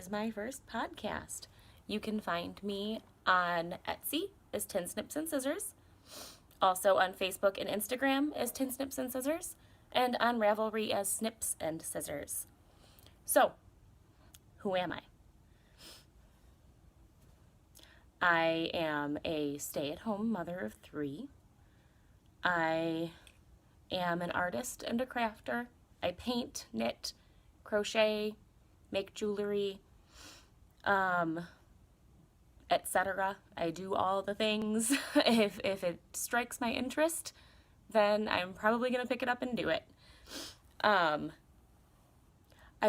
is my first podcast. You can find me on Etsy as Tin Snips and Scissors, also on Facebook and Instagram as Tin Snips and Scissors, and on Ravelry as Snips and Scissors. So, who am I? I am a stay-at-home mother of 3. I am an artist and a crafter. I paint, knit, crochet, make jewelry, etc. I do all the things. If it strikes my interest, then I'm probably going to pick it up and do it. I've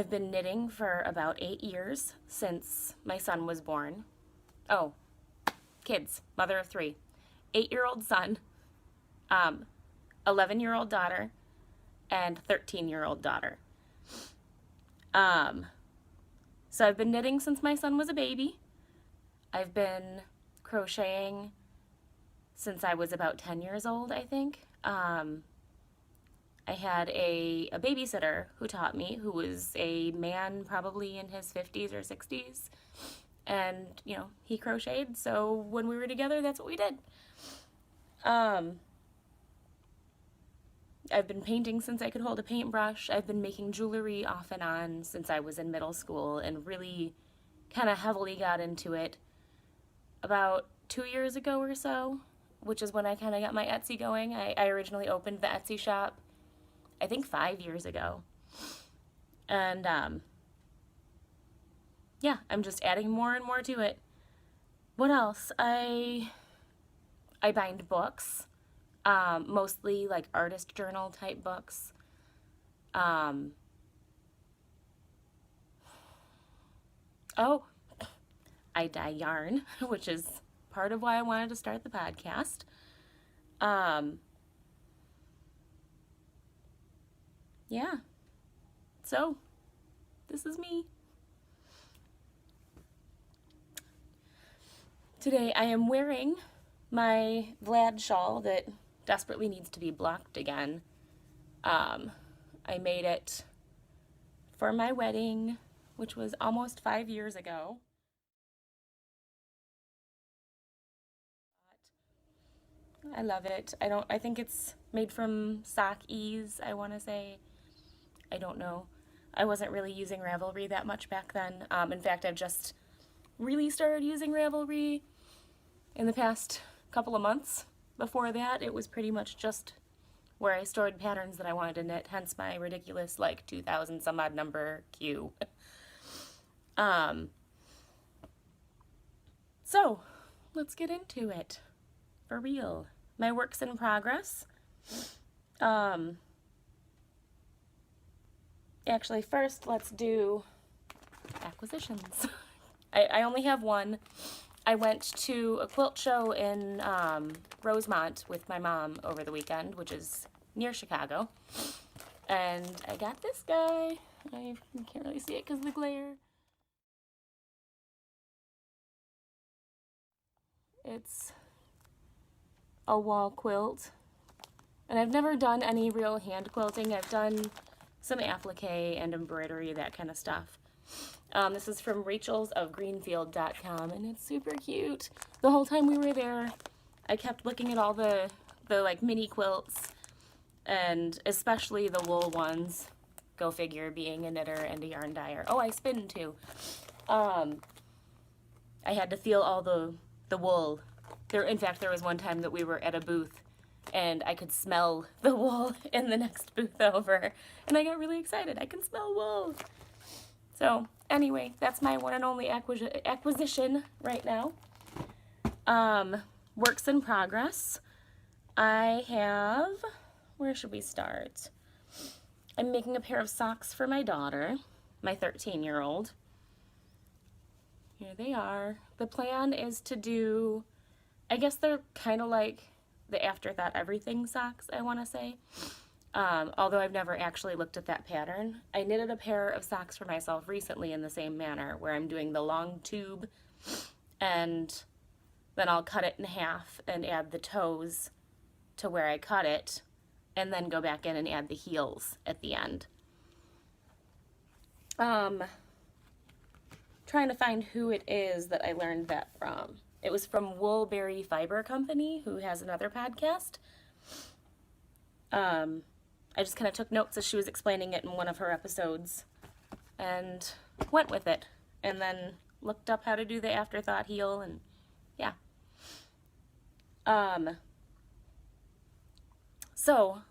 been knitting for about 8 years since my son was born. Oh, kids, mother of 3. 8-year-old son, 11-year-old daughter, and 13-year-old daughter. So I've been knitting since my son was a baby. I've been crocheting since I was about 10 years old, I think. I had a babysitter who taught me, who was a man probably in his 50s or 60s. And, you know, he crocheted, so when we were together, that's what we did. I've been painting since I could hold a paintbrush. I've been making jewelry off and on since I was in middle school and really kind of heavily got into it about 2 years ago or so, which is when I kind of got my Etsy going. I originally opened the Etsy shop, I think 5 years ago. And yeah, I'm just adding more and more to it. What else? I bind books, mostly like artist journal type books. Oh, I dye yarn, which is part of why I wanted to start the podcast. Yeah, so this is me. Today I am wearing my Vlad shawl that desperately needs to be blocked again. I made it for my wedding, which was almost 5 years ago. I love it. I think it's made from sock ease, I want to say. I don't know. I wasn't really using Ravelry that much back then. In fact, I've just really started using Ravelry in the past couple of months. Before that, it was pretty much just where I stored patterns that I wanted to knit, hence my ridiculous, like, 2,000 some odd number queue. So, let's get into it. For real. My work's in progress. Actually, first, let's do acquisitions. I only have one. I went to a quilt show in Rosemont with my mom over the weekend, which is near Chicago. And I got this guy. I can't really see it because of the glare. It's a wall quilt. And I've never done any real hand quilting. I've done some applique and embroidery, that kind of stuff. This is from rachelsofgreenfield.com, and it's super cute. The whole time we were there, I kept looking at all the like mini quilts, and especially the wool ones. Go figure, being a knitter and a yarn dyer. Oh, I spin too. I had to feel all the wool. In fact, there was one time that we were at a booth, and I could smell the wool in the next booth over, and I got really excited. I can smell wool. So anyway, that's my one and only acquisition right now. Works in progress. I have, where should we start? I'm making a pair of socks for my daughter, my 13-year-old. Here they are. The plan is to do, I guess they're kind of like the Afterthought Everything socks, I want to say. Although I've never actually looked at that pattern. I knitted a pair of socks for myself recently in the same manner, where I'm doing the long tube, and then I'll cut it in half and add the toes to where I cut it, and then go back in and add the heels at the end. trying to find who it is that I learned that from. It was from Woolberry Fiber Company, who has another podcast. I just kind of took notes as she was explaining it in one of her episodes and went with it, and then looked up how to do the afterthought heel, and yeah. So,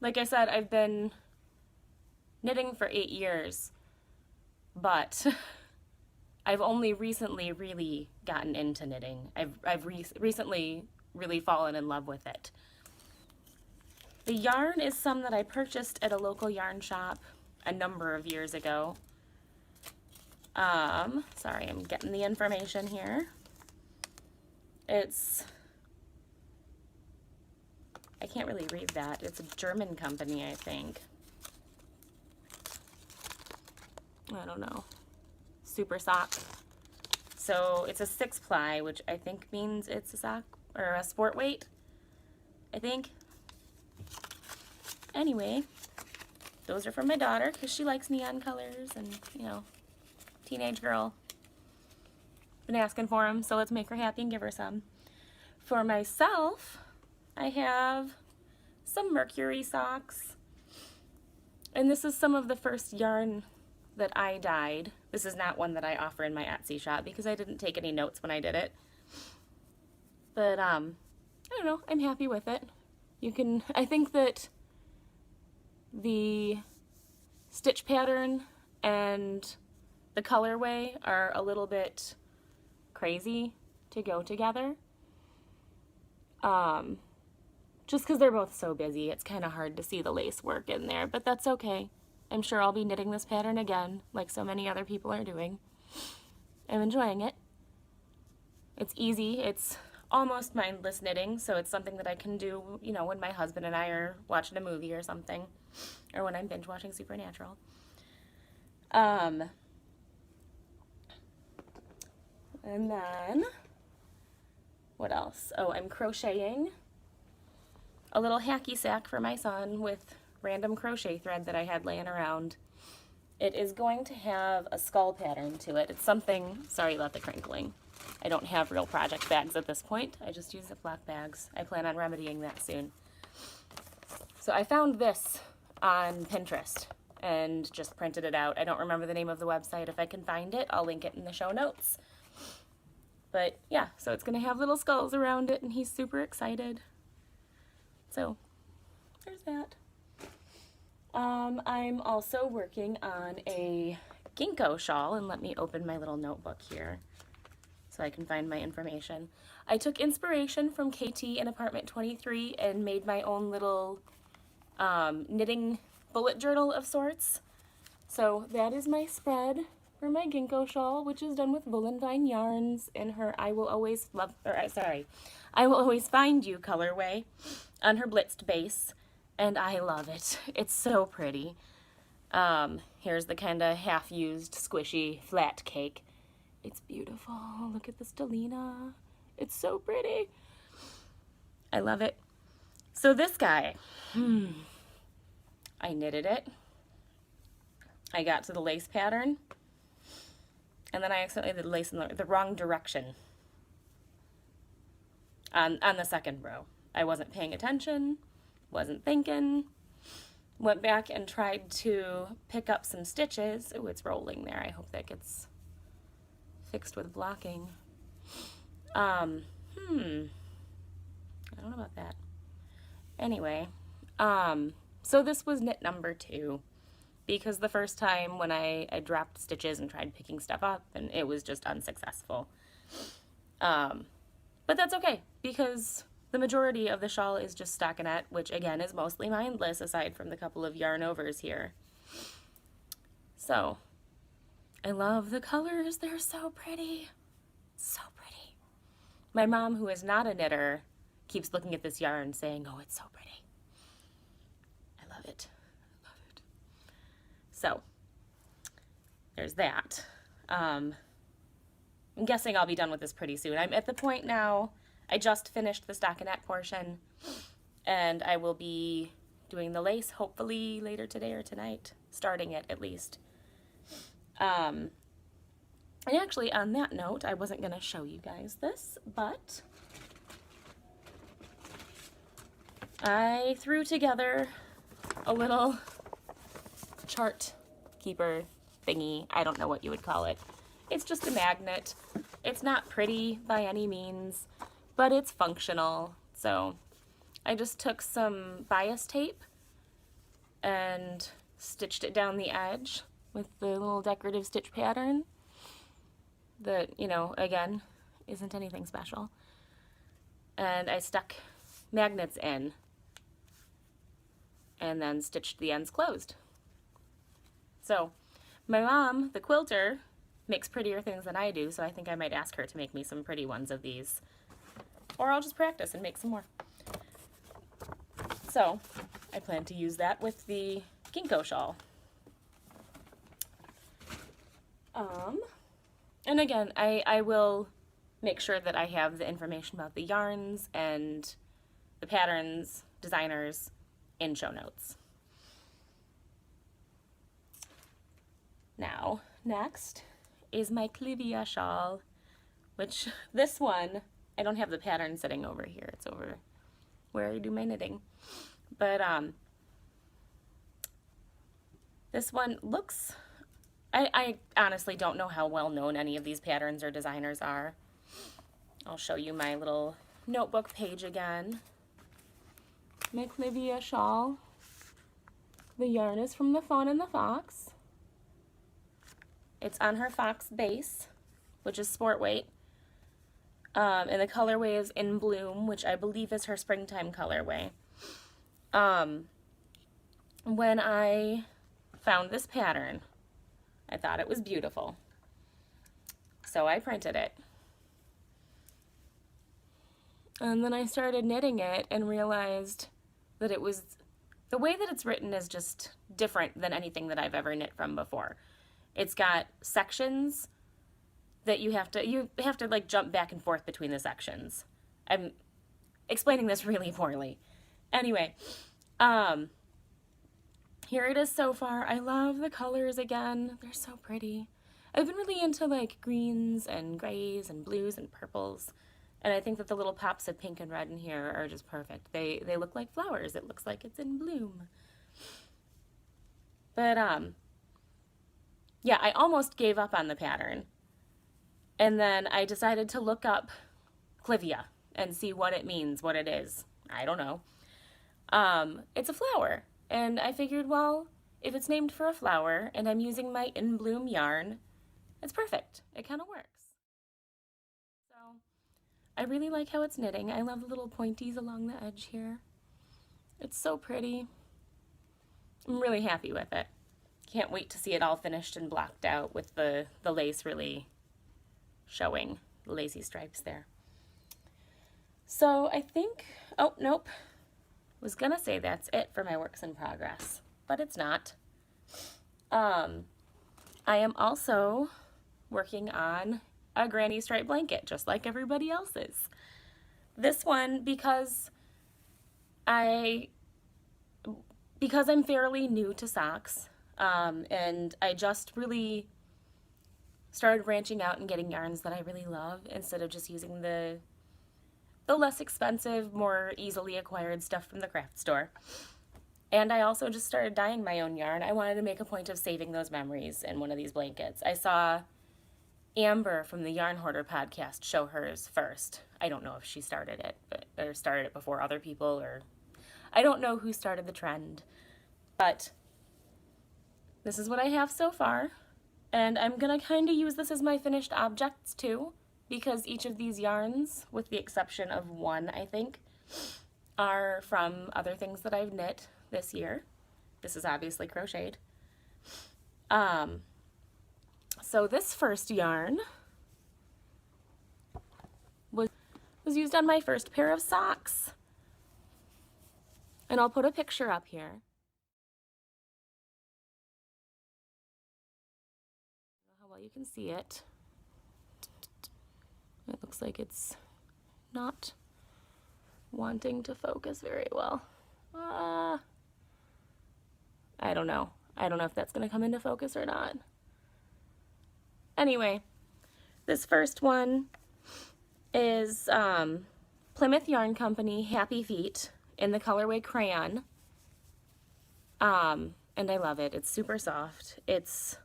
like I said, I've been knitting for 8 years, but I've only recently really gotten into knitting. I've recently really fallen in love with it. The yarn is some that I purchased at a local yarn shop a number of years ago. Sorry, I'm getting the information here. I can't really read that. It's a German company, I think. I don't know. Super sock. So it's a 6-ply, which I think means it's a sock or a sport weight, I think. Anyway, those are from my daughter because she likes neon colors and, you know, teenage girl. Been asking for them, so let's make her happy and give her some. For myself, I have some Mercury socks. And this is some of the first yarn that I dyed. This is not one that I offer in my Etsy shop because I didn't take any notes when I did it. But, I don't know, I'm happy with it. I think that the stitch pattern and the colorway are a little bit crazy to go together. Just because they're both so busy, it's kind of hard to see the lace work in there, but that's okay. I'm sure I'll be knitting this pattern again, like so many other people are doing. I'm enjoying it. It's easy. It's almost mindless knitting, so it's something that I can do, you know, when my husband and I are watching a movie or something, or when I'm binge watching Supernatural. And then, what else? Oh, I'm crocheting a little hacky sack for my son with random crochet thread that I had laying around. It is going to have a skull pattern to it. It's something, sorry about the crinkling. I don't have real project bags at this point. I just use Ziploc bags. I plan on remedying that soon. So I found this on Pinterest and just printed it out. I don't remember the name of the website. If I can find it, I'll link it in the show notes. But yeah, so it's going to have little skulls around it, and he's super excited. So there's that. I'm also working on a ginkgo shawl, and let me open my little notebook here so I can find my information. I took inspiration from KT in apartment 23 and made my own little knitting bullet journal of sorts. So that is my spread for my ginkgo shawl, which is done with Woolen Vine yarns in her I Will Always Find You colorway on her blitzed base, and I love it. It's so pretty. Here's the kind of half-used squishy flat cake. It's beautiful. Look at the stellina. It's so pretty. I love it. So this guy, I knitted it. I got to the lace pattern, and then I accidentally did the lace in the wrong direction on the second row. I wasn't paying attention, wasn't thinking, went back and tried to pick up some stitches. Oh, it's rolling there. I hope that gets fixed with blocking. I don't know about that. Anyway, so this was knit number 2. Because the first time when I dropped stitches and tried picking stuff up, and it was just unsuccessful. But that's okay, because the majority of the shawl is just stockinette, which again is mostly mindless aside from the couple of yarn overs here. So, I love the colors. They're so pretty. So pretty. My mom, who is not a knitter, keeps looking at this yarn saying, oh, it's so pretty. I love it. So, there's that. I'm guessing I'll be done with this pretty soon. I'm at the point now, I just finished the stockinette portion, and I will be doing the lace hopefully later today or tonight, starting it at least. And actually, on that note, I wasn't going to show you guys this, but I threw together a little chart keeper thingy. I don't know what you would call it. It's just a magnet. It's not pretty by any means, but it's functional. So I just took some bias tape and stitched it down the edge with the little decorative stitch pattern that, you know, again, isn't anything special. And I stuck magnets in and then stitched the ends closed. So my mom, the quilter, makes prettier things than I do, so I think I might ask her to make me some pretty ones of these. Or I'll just practice and make some more. So I plan to use that with the Ginkgo shawl. And again, I will make sure that I have the information about the yarns and the patterns, designers, in show notes. Now, next is my Clivia shawl, which this one, I don't have the pattern sitting over here. It's over where I do my knitting. But this one looks, I honestly don't know how well known any of these patterns or designers are. I'll show you my little notebook page again. My Clivia shawl. The yarn is from the Fawn and the Fox. It's on her fox base, which is sport weight. And the colorway is In Bloom, which I believe is her springtime colorway. When I found this pattern, I thought it was beautiful. So I printed it. And then I started knitting it and realized that it was, the way that it's written is just different than anything that I've ever knit from before. It's got sections that you have to like jump back and forth between the sections. I'm explaining this really poorly. Anyway, here it is so far. I love the colors again. They're so pretty. I've been really into like greens and grays and blues and purples. And I think that the little pops of pink and red in here are just perfect. They look like flowers. It looks like it's in bloom. But yeah, I almost gave up on the pattern. And then I decided to look up Clivia and see what it means, what it is. I don't know. It's a flower. And I figured, well, if it's named for a flower and I'm using my In Bloom yarn, it's perfect. It kind of works. So I really like how it's knitting. I love the little pointies along the edge here. It's so pretty. I'm really happy with it. Can't wait to see it all finished and blocked out with the lace really showing, the lacy stripes there. So I think, oh, nope. Was gonna say that's it for my works in progress, but it's not. I am also working on a granny stripe blanket, just like everybody else is. This one, because I'm fairly new to socks, and I just really started branching out and getting yarns that I really love instead of just using the less expensive, more easily acquired stuff from the craft store. And I also just started dyeing my own yarn. I wanted to make a point of saving those memories in one of these blankets. I saw Amber from the Yarn Hoarder podcast show hers first. I don't know if she started it, or started it before other people, or I don't know who started the trend. But this is what I have so far. And I'm gonna kind of use this as my finished objects too, because each of these yarns, with the exception of one, I think, are from other things that I've knit this year. This is obviously crocheted. So this first yarn was used on my first pair of socks. And I'll put a picture up here. I don't know how well you can see it. It looks like it's not wanting to focus very well. I don't know. I don't know if that's going to come into focus or not. Anyway, This first one is Plymouth Yarn Company Happy Feet in the colorway Crayon. And I love it. It's super soft. It's,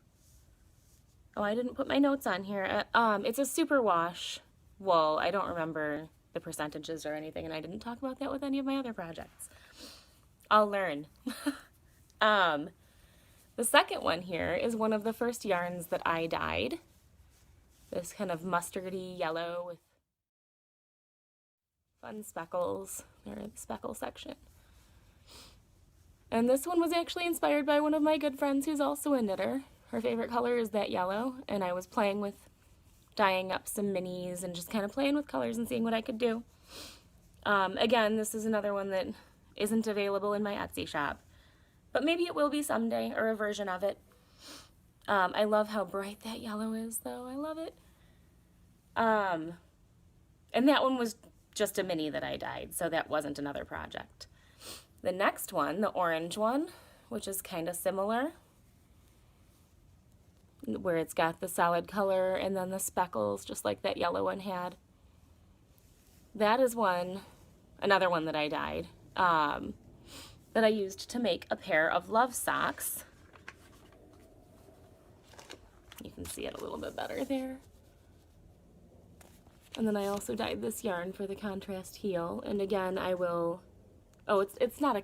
oh, I didn't put my notes on here. It's a superwash wool. I don't remember the percentages or anything, and I didn't talk about that with any of my other projects. I'll learn. The second one here is one of the first yarns that I dyed. This kind of mustardy yellow with fun speckles. They're in the speckle section. And this one was actually inspired by one of my good friends who's also a knitter. Her favorite color is that yellow, and I was playing with dyeing up some minis and just kind of playing with colors and seeing what I could do. Again, this is another one that isn't available in my Etsy shop, but maybe it will be someday, or a version of it. I love how bright that yellow is, though. I love it. And that one was just a mini that I dyed, so that wasn't another project. The next one, the orange one, which is kind of similar, where it's got the solid color and then the speckles, just like that yellow one had. That is another one that I dyed, that I used to make a pair of love socks. You can see it a little bit better there. And then I also dyed this yarn for the contrast heel, and again I will, oh, it's not a,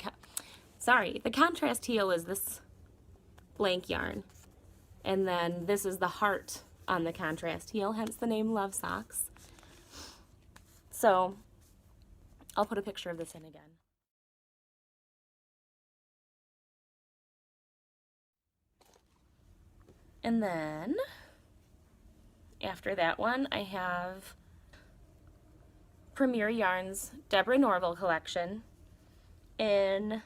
sorry, the contrast heel is this blank yarn, and then this is the heart on the contrast heel, hence the name Love Socks. So I'll put a picture of this in again. And then after that one, I have Premier Yarns Deborah Norville collection in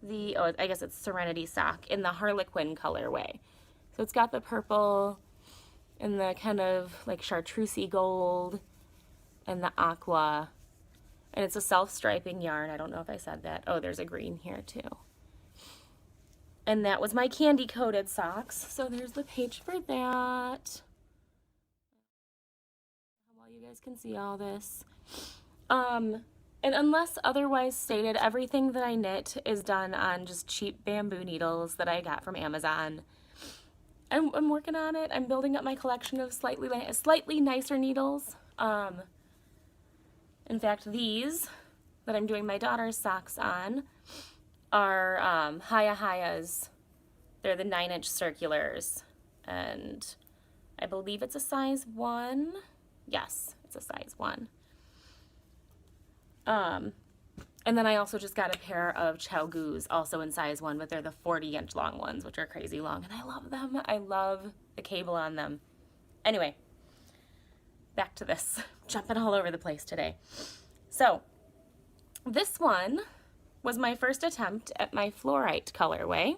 the, oh, I guess it's Serenity Sock in the Harlequin colorway. So it's got the purple and the kind of like chartreusey gold and the aqua, and it's a self-striping yarn. I don't know if I said that. Oh, there's a green here too. And that was my candy coated socks. So there's the page for that. Well, you guys can see all this. And unless otherwise stated, everything that I knit is done on just cheap bamboo needles that I got from Amazon. I'm working on it. I'm building up my collection of slightly nicer needles. In fact, these that I'm doing my daughter's socks on are Hiya-Hiya's. They're the 9-inch circulars, and I believe it's a size 1. Yes, it's a size 1. And then I also just got a pair of Chow-Goos, also in size 1, but they're the 40-inch long ones, which are crazy long, and I love them. I love the cable on them. Anyway, back to this. Jumping all over the place today. So, this one was my first attempt at my fluorite colorway.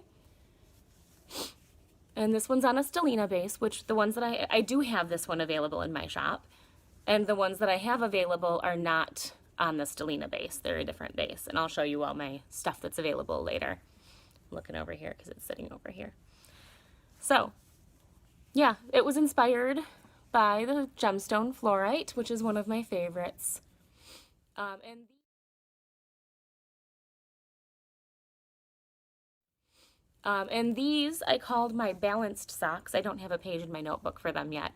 And this one's on a stellina base, which the ones that I do have this one available in my shop. And the ones that I have available are not on the stellina base. They're a different base. And I'll show you all my stuff that's available later. I'm looking over here because it's sitting over here. So, yeah, it was inspired by the gemstone fluorite, which is one of my favorites. And these I called my balanced socks. I don't have a page in my notebook for them yet.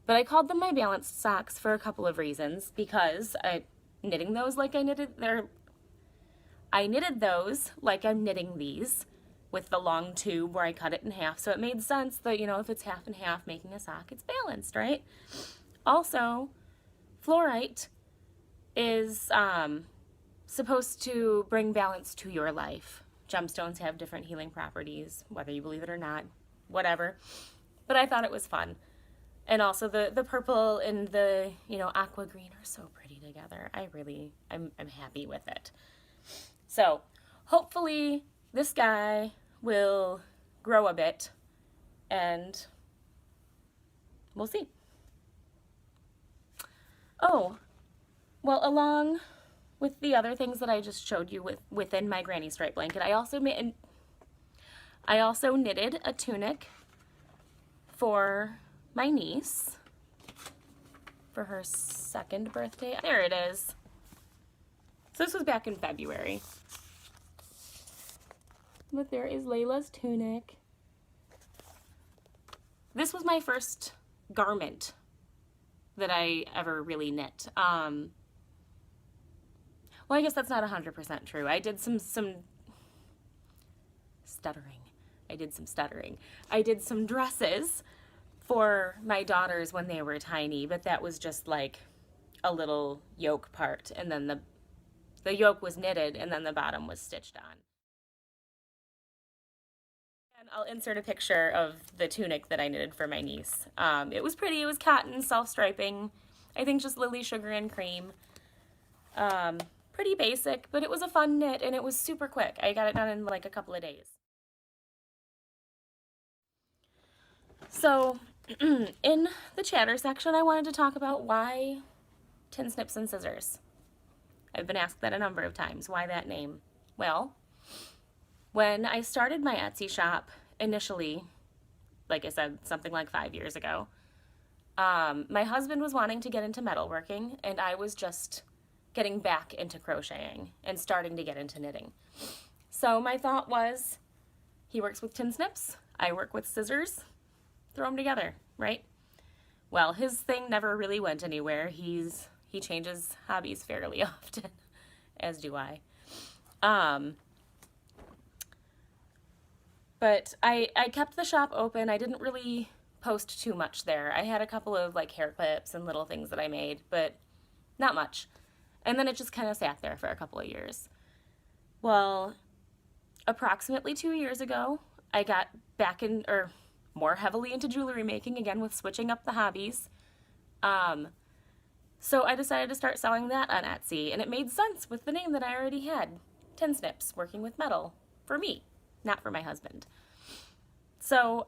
But I called them my balanced socks for a couple of reasons, because I knitted those like I'm knitting these with the long tube where I cut it in half. So it made sense that, you know, if it's half and half making a sock, it's balanced, right? Also, fluorite is supposed to bring balance to your life. Gemstones have different healing properties, whether you believe it or not, whatever. But I thought it was fun. And also the purple and the, you know, aqua green are so pretty together. I'm happy with it. So hopefully this guy will grow a bit, and we'll see. Oh, well, along with the other things that I just showed you within my granny stripe blanket, I also knitted a tunic for my niece for her 2nd birthday. There it is. So this was back in February. But there is Layla's tunic. This was my first garment that I ever really knit. Well, I guess that's not 100% true. I did some stuttering. I did some stuttering. I did some dresses for my daughters when they were tiny, but that was just like a little yoke part, and then the yoke was knitted and then the bottom was stitched on. And I'll insert a picture of the tunic that I knitted for my niece. It was pretty. It was cotton, self-striping. I think just lily, sugar, and cream. Pretty basic, but it was a fun knit, and it was super quick. I got it done in like a couple of days. So in the chatter section, I wanted to talk about why tin snips and scissors. I've been asked that a number of times. Why that name? Well, when I started my Etsy shop initially, like I said, something like 5 years ago, my husband was wanting to get into metalworking, and I was just getting back into crocheting and starting to get into knitting. So my thought was, he works with tin snips, I work with scissors, throw them together, right? Well, his thing never really went anywhere. He changes hobbies fairly often, as do I. But I kept the shop open. I didn't really post too much there. I had a couple of like hair clips and little things that I made, but not much. And then it just kind of sat there for a couple of years. Well, approximately 2 years ago, I got back in, or more heavily into jewelry making again with switching up the hobbies. So I decided to start selling that on Etsy, and it made sense with the name that I already had, Tin Snips, working with metal, for me, not for my husband. So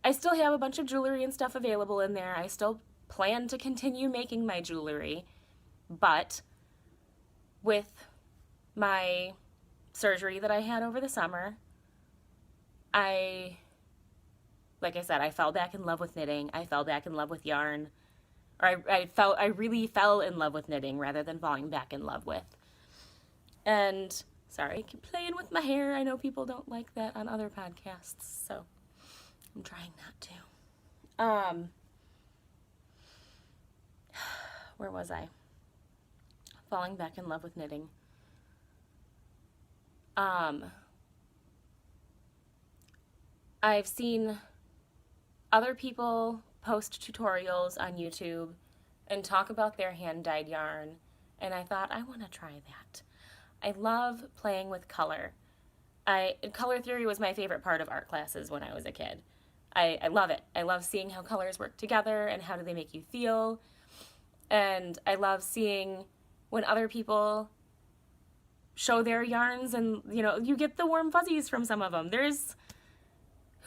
I still have a bunch of jewelry and stuff available in there. I still plan to continue making my jewelry, but with my surgery that I had over the summer, like I said, I fell back in love with knitting. I fell back in love with yarn. Or I really fell in love with knitting rather than falling back in love with. And, sorry, I keep playing with my hair. I know people don't like that on other podcasts, so I'm trying not to. Where was I? Falling back in love with knitting. I've seen other people post tutorials on YouTube and talk about their hand-dyed yarn, and I thought, I want to try that. I love playing with color. Color theory was my favorite part of art classes when I was a kid. I love it. I love seeing how colors work together and how do they make you feel. And I love seeing when other people show their yarns and, you know, you get the warm fuzzies from some of them.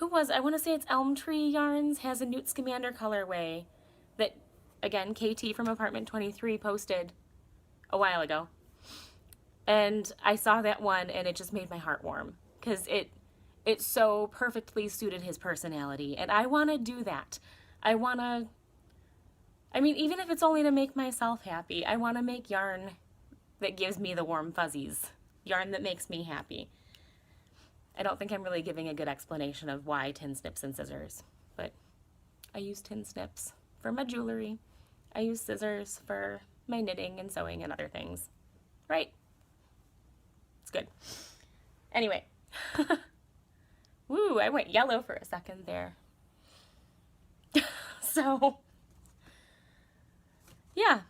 I want to say it's Elm Tree Yarns, has a Newt Scamander colorway that, again, KT from Apartment 23 posted a while ago. And I saw that one and it just made my heart warm because it so perfectly suited his personality. And I want to do that. Even if it's only to make myself happy, I want to make yarn that gives me the warm fuzzies, yarn that makes me happy. I don't think I'm really giving a good explanation of why tin snips and scissors, but I use tin snips for my jewelry. I use scissors for my knitting and sewing and other things. Right? It's good. Anyway. Woo, I went yellow for a second there. So, yeah.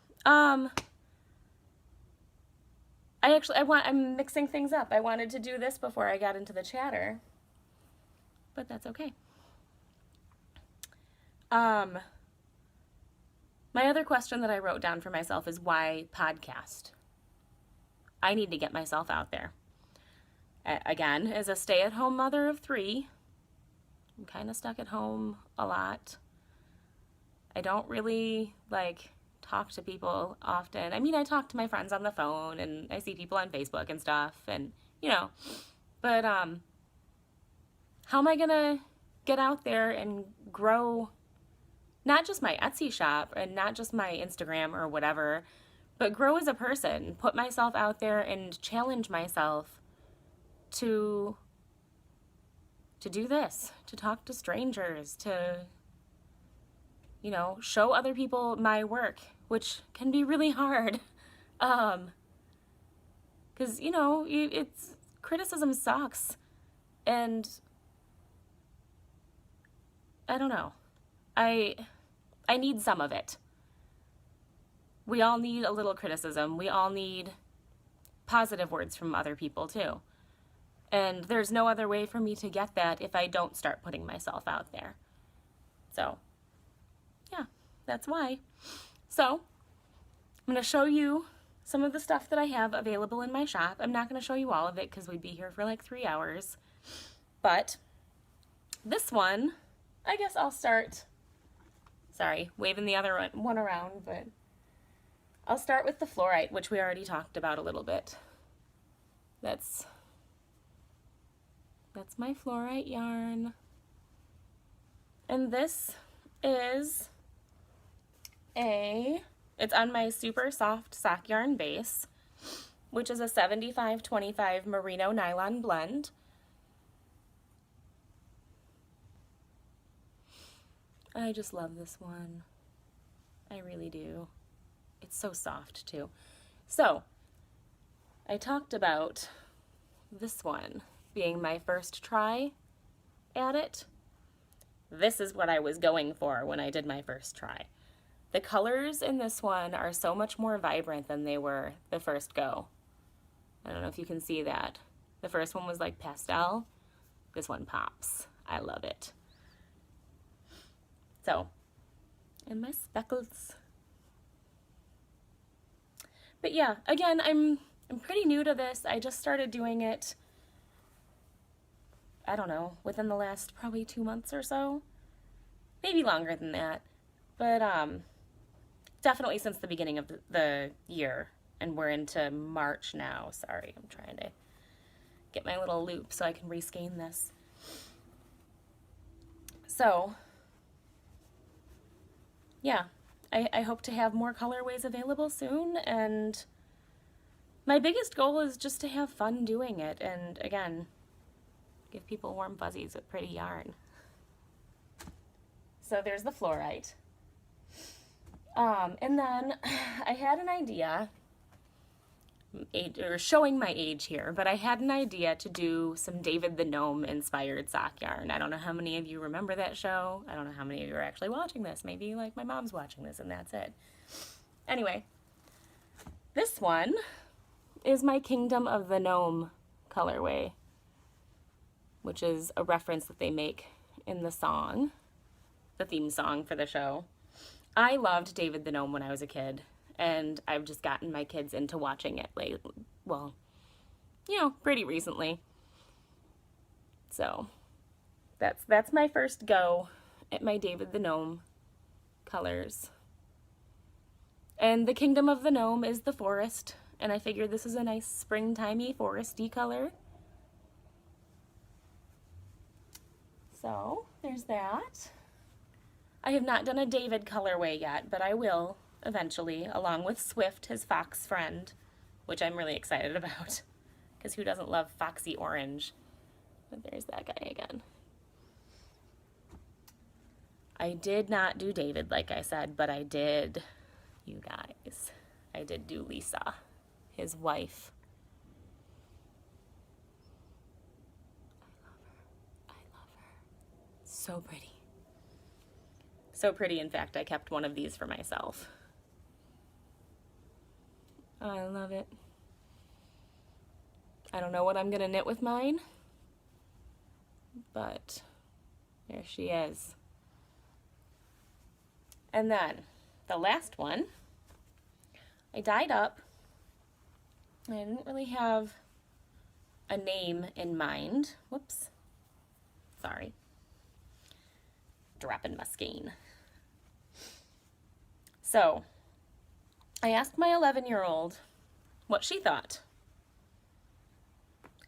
I'm mixing things up. I wanted to do this before I got into the chatter, but that's okay. My other question that I wrote down for myself is why podcast? I need to get myself out there. Again, as a stay-at-home mother of 3, I'm kind of stuck at home a lot. I don't really, talk to people often. I talk to my friends on the phone, and I see people on Facebook and stuff, and, but how am I going to get out there and grow not just my Etsy shop and not just my Instagram or whatever, but grow as a person, put myself out there and challenge myself to do this, to talk to strangers, to, you know, show other people my work, which can be really hard. 'Cause, you know, it's, criticism sucks. And I don't know. I need some of it. We all need a little criticism. We all need positive words from other people too. And there's no other way for me to get that if I don't start putting myself out there. So, yeah, that's why. So, I'm going to show you some of the stuff that I have available in my shop. I'm not going to show you all of it because we'd be here for like 3 hours. But this one, I guess I'll start, sorry, waving the other one around, but I'll start with the fluorite, which we already talked about a little bit. That's my fluorite yarn. And this is it's on my super soft sock yarn base, which is a 75-25 merino nylon blend. I just love this one. I really do. It's so soft too. So, I talked about this one being my first try at it. This is what I was going for when I did my first try. The colors in this one are so much more vibrant than they were the first go. I don't know if you can see that. The first one was like pastel. This one pops. I love it. So, and my speckles. But yeah, again, I'm pretty new to this. I just started doing it, I don't know, within the last probably 2 months or so. Maybe longer than that. But definitely since the beginning of the year. And we're into March now. Sorry, I'm trying to get my little loop so I can reskein this. So, yeah, I hope to have more colorways available soon, and my biggest goal is just to have fun doing it, and again, give people warm fuzzies with pretty yarn. So there's the fluorite. And then I had an idea, showing my age here, but I had an idea to do some David the Gnome inspired sock yarn. I don't know how many of you remember that show. I don't know how many of you are actually watching this. Maybe like my mom's watching this and that's it. Anyway, this one is my Kingdom of the Gnome colorway, which is a reference that they make in the song, the theme song for the show. I loved David the Gnome when I was a kid, and I've just gotten my kids into watching it lately. Well, you know, pretty recently. So that's my first go at my David the Gnome colors. And the Kingdom of the Gnome is the forest, and I figured this is a nice springtimey foresty color. So there's that. I have not done a David colorway yet, but I will eventually, along with Swift, his fox friend, which I'm really excited about, because who doesn't love foxy orange? But there's that guy again. I did not do David, like I said, but I did, you guys, I did do Lisa, his wife. I love her. So pretty. So pretty, in fact, I kept one of these for myself. I love it. I don't know what I'm gonna knit with mine, but there she is. And then the last one, I dyed up. I didn't really have a name in mind. Whoops. Sorry. Dropping my skein. So, I asked my 11-year-old what she thought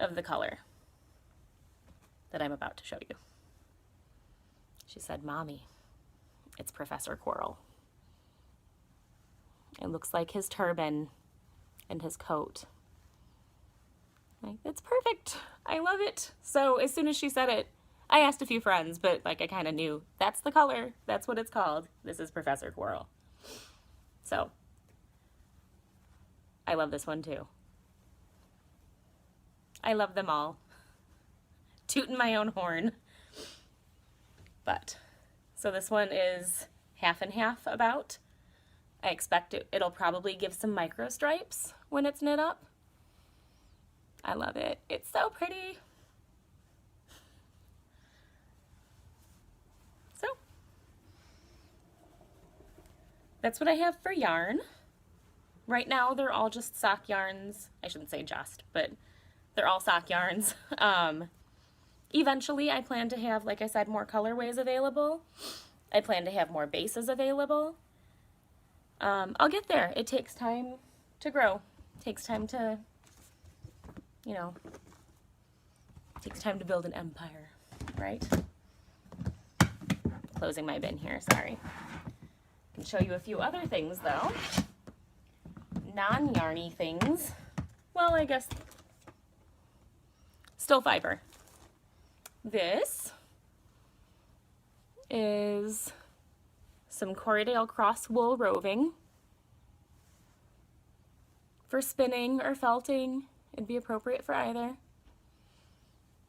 of the color that I'm about to show you. She said, "Mommy, It's Professor Quirrell. It looks like his turban and his coat. Like, it's perfect. I love it. So as soon as she said it, I asked a few friends, but like I kind of knew that's the color. That's what it's called. This is Professor Quirrell. So I love this one too. I love them all. Tooting my own horn. But, so this one is half and half about. I expect it'll probably give some micro stripes when it's knit up. I love it. It's so pretty. So, that's what I have for yarn. Right now they're all just sock yarns. I shouldn't say just, but they're all sock yarns. Eventually I plan to have, like I said, more colorways available. I plan to have more bases available. I'll get there. It takes time to grow. It takes time to, you know, it takes time to build an empire, right? Closing my bin here, sorry. I can show you a few other things though. Non-yarny things. Well, I guess still fiber. This is some Corriedale cross wool roving. For spinning or felting, it'd be appropriate for either.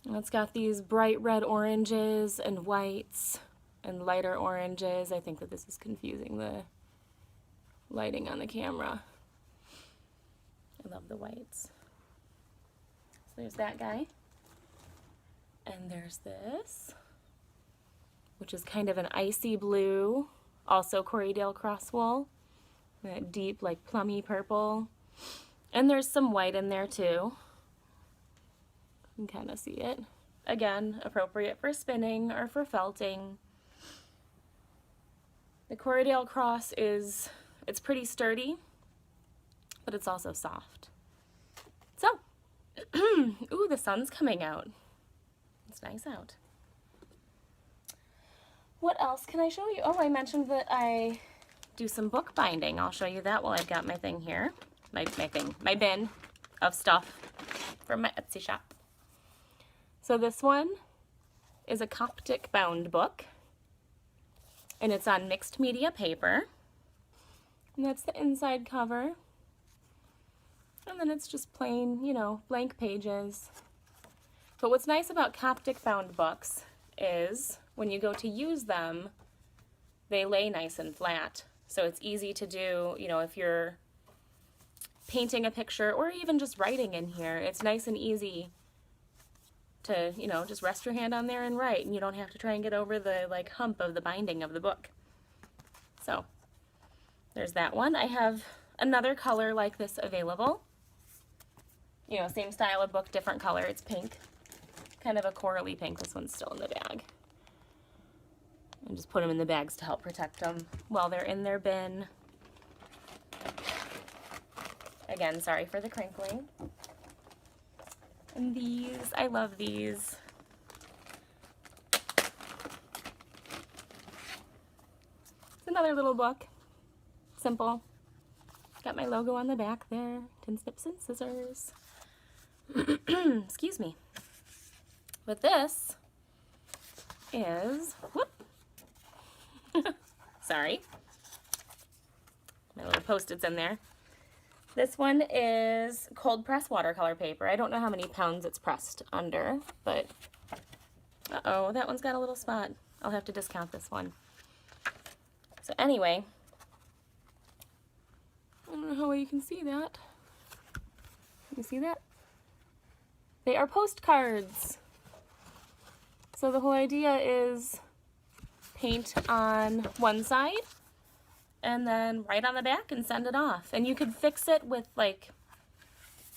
And it's got these bright red oranges and whites and lighter oranges. I think that this is confusing the lighting on the camera. I love the whites. So there's that guy. And there's this, which is kind of an icy blue, also Corriedale cross wool. That deep, like plummy purple. And there's some white in there too. You can kind of see it. Again, appropriate for spinning or for felting. The Corriedale cross is, it's pretty sturdy, but it's also soft. So, ooh, the sun's coming out. It's nice out. What else can I show you? Oh, I mentioned that I do some book binding. I'll show you that while I've got my thing here. My bin of stuff from my Etsy shop. So this one is a Coptic bound book, and it's on mixed media paper. And that's the inside cover. And then it's just plain, you know, blank pages. But what's nice about Coptic bound books is when you go to use them, they lay nice and flat. So it's easy to do, you know, if you're painting a picture or even just writing in here, it's nice and easy to, you know, just rest your hand on there and write, and you don't have to try and get over the like hump of the binding of the book. So there's that one. I have another color like this available. You know, same style of book, different color. It's pink. Kind of a corally pink. This one's still in the bag. And just put them in the bags to help protect them while they're in their bin. Again, sorry for the crinkling. And these, I love these. It's another little book. Simple. Got my logo on the back there. Tin Snips and scissors. Excuse me. But this is, whoop, sorry, my little Post-its in there. This one is cold press watercolor paper. I don't know how many pounds it's pressed under, but, uh-oh, that one's got a little spot. I'll have to discount this one. So anyway, I don't know how well you can see that. You see that? They are postcards. So the whole idea is paint on one side and then write on the back and send it off. And you could fix it with, like,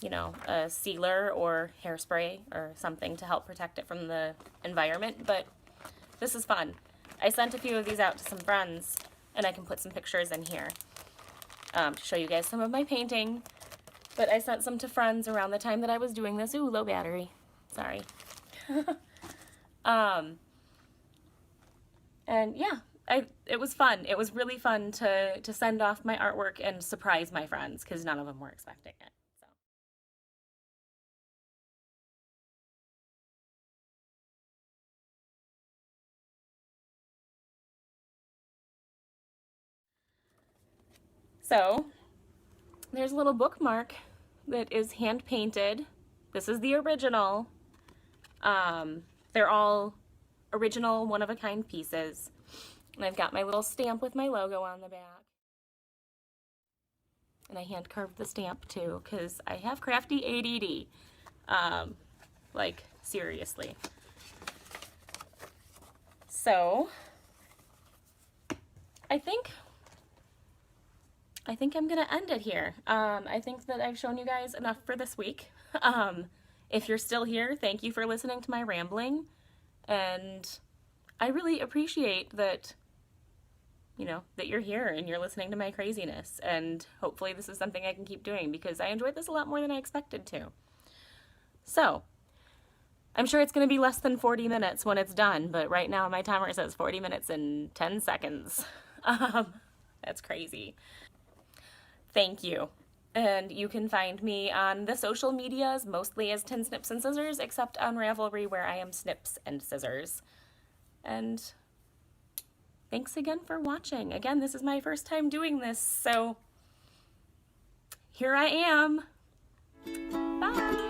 you know, a sealer or hairspray or something to help protect it from the environment, but this is fun. I sent a few of these out to some friends, and I can put some pictures in here to show you guys some of my painting. But I sent some to friends around the time that I was doing this. Ooh, low battery. Sorry. And yeah, it was fun. It was really fun to send off my artwork and surprise my friends because none of them were expecting it. So there's a little bookmark that is hand painted. This is the original. They're all original, one of a kind pieces. And I've got my little stamp with my logo on the back. And I hand carved the stamp too, because I have crafty ADD. Like, seriously. So, I think I'm gonna end it here. I think that I've shown you guys enough for this week. If you're still here, thank you for listening to my rambling. And I really appreciate that, that you're here and you're listening to my craziness. And hopefully this is something I can keep doing because I enjoyed this a lot more than I expected to. So, I'm sure it's going to be less than 40 minutes when it's done, but right now my timer says 40 minutes and 10 seconds. That's crazy. Thank you. And you can find me on the social medias, mostly as Tin Snips and Scissors, except on Ravelry where I am Snips and Scissors. And thanks again for watching. Again, this is my first time doing this, so here I am. Bye!